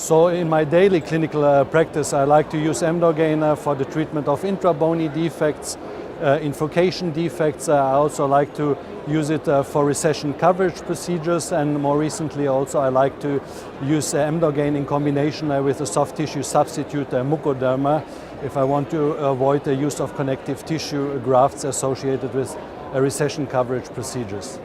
So in my daily clinical practice, I like to use Emdogain for the treatment of intrabony defects, invocation defects. I also like to use it for recession coverage procedures, and more recently also I like to use Emdogain in combination with a soft tissue substitute, mucoderma, if I want to avoid the use of connective tissue grafts associated with recession coverage procedures.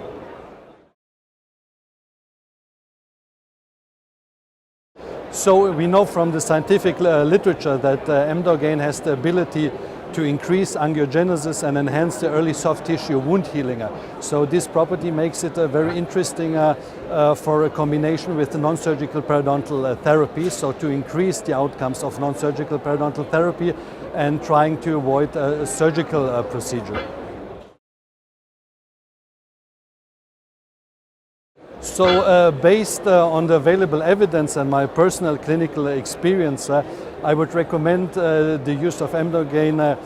So we know from the scientific literature that Emdogain has the ability to increase angiogenesis and enhance the early soft tissue wound healing. So this property makes it very interesting for a combination with the non-surgical periodontal therapy, so to increase the outcomes of non-surgical periodontal therapy and trying to avoid a surgical procedure. So based on the available evidence and my personal clinical experience, I would recommend the use of Emdogain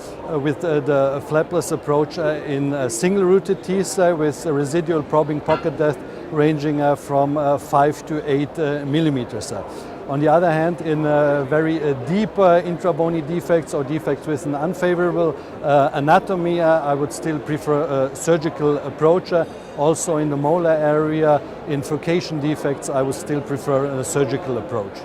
with the flapless approach in single-rooted teeth with residual probing pocket depth ranging from 5 to 8 millimeters. On the other hand, in very deep intrabony defects or defects with an unfavorable anatomy, I would still prefer a surgical approach. Also in the molar area, in furcation defects, I would still prefer a surgical approach.